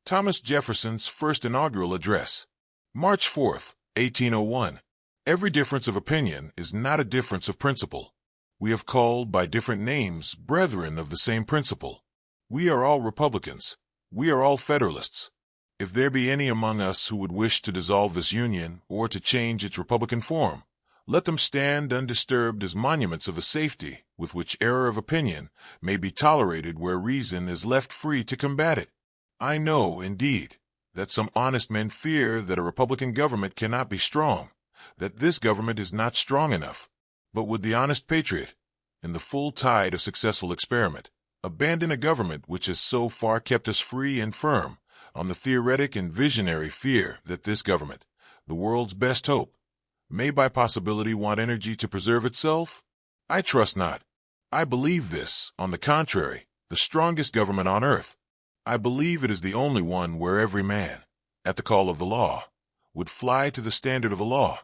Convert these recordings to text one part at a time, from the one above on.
Thomas Jefferson's First Inaugural Address. March 4, 1801. Every difference of opinion is not a difference of principle. We have called by different names brethren of the same principle. We are all Republicans. We are all Federalists. If there be any among us who would wish to dissolve this Union or to change its Republican form, let them stand undisturbed as monuments of the safety with which error of opinion may be tolerated where reason is left free to combat it. I know, indeed, that some honest men fear that a Republican government cannot be strong, that this government is not strong enough. But would the honest patriot, in the full tide of successful experiment, abandon a government which has so far kept us free and firm on the theoretic and visionary fear that this government, the world's best hope, may by possibility want energy to preserve itself? I trust not. I believe this, on the contrary, the strongest government on earth. I believe it is the only one where every man, at the call of the law, would fly to the standard of the law,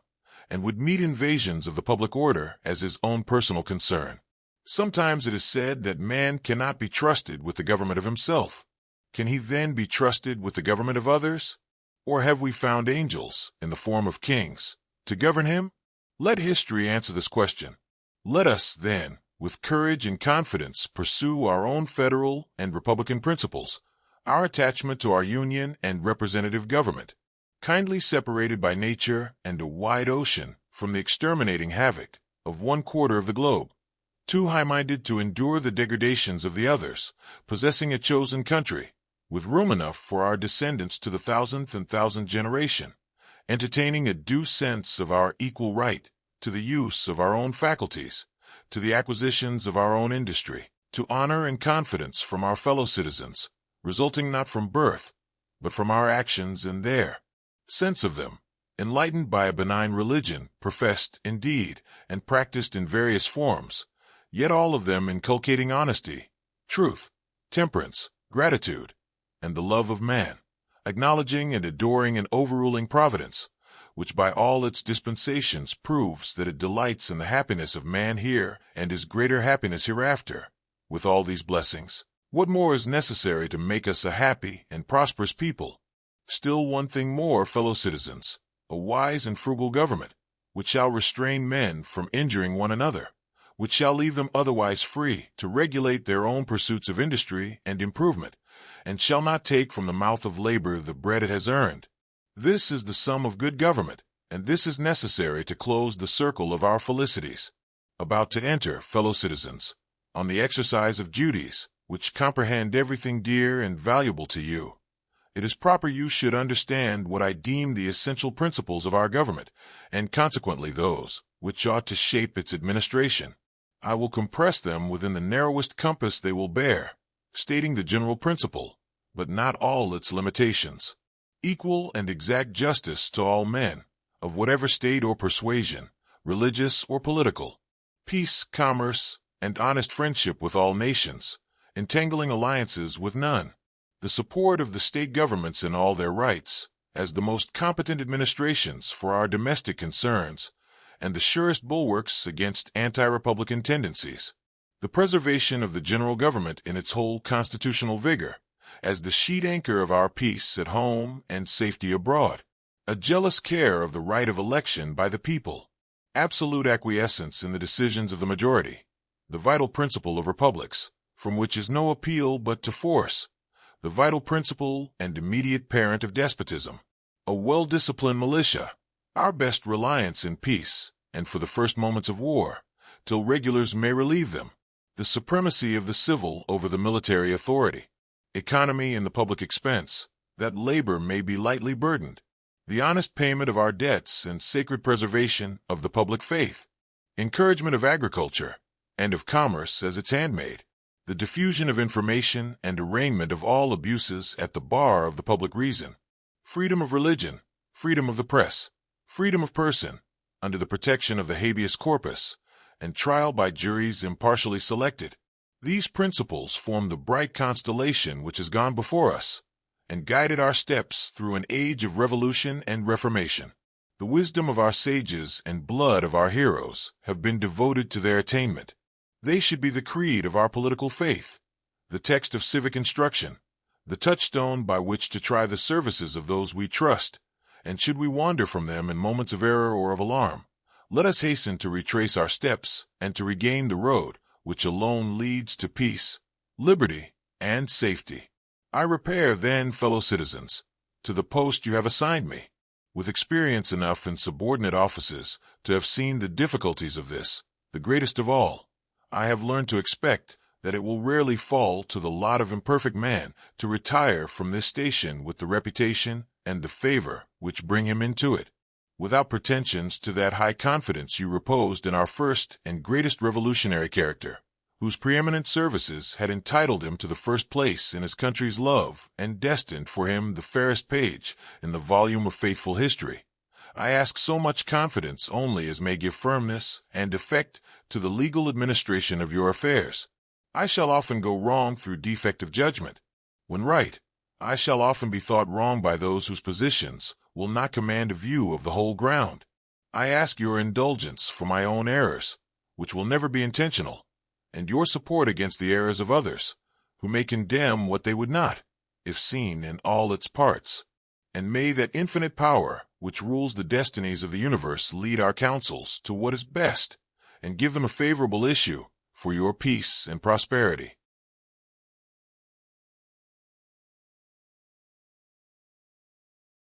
and would meet invasions of the public order as his own personal concern. Sometimes it is said that man cannot be trusted with the government of himself. Can he then be trusted with the government of others? Or have we found angels, in the form of kings, to govern him? Let history answer this question. Let us, then, with courage and confidence pursue our own federal and republican principles, our attachment to our union and representative government, kindly separated by nature and a wide ocean from the exterminating havoc of 1/4 of the globe, too high-minded to endure the degradations of the others, possessing a chosen country, with room enough for our descendants to the 1,000th and 1,000th generation, entertaining a due sense of our equal right to the use of our own faculties, to the acquisitions of our own industry, to honor and confidence from our fellow citizens, resulting not from birth, but from our actions and their sense of them, enlightened by a benign religion, professed, indeed, and practiced in various forms, yet all of them inculcating honesty, truth, temperance, gratitude, and the love of man, acknowledging and adoring and overruling providence, which by all its dispensations proves that it delights in the happiness of man here and his greater happiness hereafter. With all these blessings, what more is necessary to make us a happy and prosperous people? Still one thing more, fellow citizens, a wise and frugal government, which shall restrain men from injuring one another, which shall leave them otherwise free to regulate their own pursuits of industry and improvement, and shall not take from the mouth of labor the bread it has earned. This is the sum of good government, and this is necessary to close the circle of our felicities. About to enter, fellow citizens, on the exercise of duties which comprehend everything dear and valuable to you, it is proper you should understand what I deem the essential principles of our government, and consequently those which ought to shape its administration. I will compress them within the narrowest compass they will bear, stating the general principle, but not all its limitations. Equal and exact justice to all men, of whatever state or persuasion, religious or political. Peace, commerce, and honest friendship with all nations, entangling alliances with none. The support of the state governments in all their rights, as the most competent administrations for our domestic concerns, and the surest bulwarks against anti-republican tendencies. The preservation of the general government in its whole constitutional vigor, as the sheet anchor of our peace at home and safety abroad. A jealous care of the right of election by the people. Absolute acquiescence in the decisions of the majority. The vital principle of republics, from which is no appeal but to force. The vital principle and immediate parent of despotism. A well-disciplined militia, our best reliance in peace, and for the first moments of war, till regulars may relieve them. The supremacy of the civil over the military authority. Economy in the public expense, that labor may be lightly burdened. The honest payment of our debts and sacred preservation of the public faith. Encouragement of agriculture, and of commerce as its handmaid. The diffusion of information and arraignment of all abuses at the bar of the public reason. Freedom of religion, freedom of the press, freedom of person, under the protection of the habeas corpus, and trial by juries impartially selected. These principles form the bright constellation which has gone before us, and guided our steps through an age of revolution and reformation. The wisdom of our sages and blood of our heroes have been devoted to their attainment. They should be the creed of our political faith, the text of civic instruction, the touchstone by which to try the services of those we trust, and should we wander from them in moments of error or of alarm, let us hasten to retrace our steps and to regain the road which alone leads to peace, liberty, and safety. I repair, then, fellow citizens, to the post you have assigned me, with experience enough in subordinate offices to have seen the difficulties of this, the greatest of all. I have learned to expect that it will rarely fall to the lot of imperfect man to retire from this station with the reputation and the favor which bring him into it, without pretensions to that high confidence you reposed in our first and greatest revolutionary character, whose preeminent services had entitled him to the first place in his country's love and destined for him the fairest page in the volume of faithful history. I ask so much confidence only as may give firmness and effect to the legal administration of your affairs. I shall often go wrong through defect of judgment. When right, I shall often be thought wrong by those whose positions will not command a view of the whole ground. I ask your indulgence for my own errors, which will never be intentional, and your support against the errors of others, who may condemn what they would not, if seen in all its parts. And may that infinite power which rules the destinies of the universe lead our counsels to what is best, and give them a favorable issue for your peace and prosperity.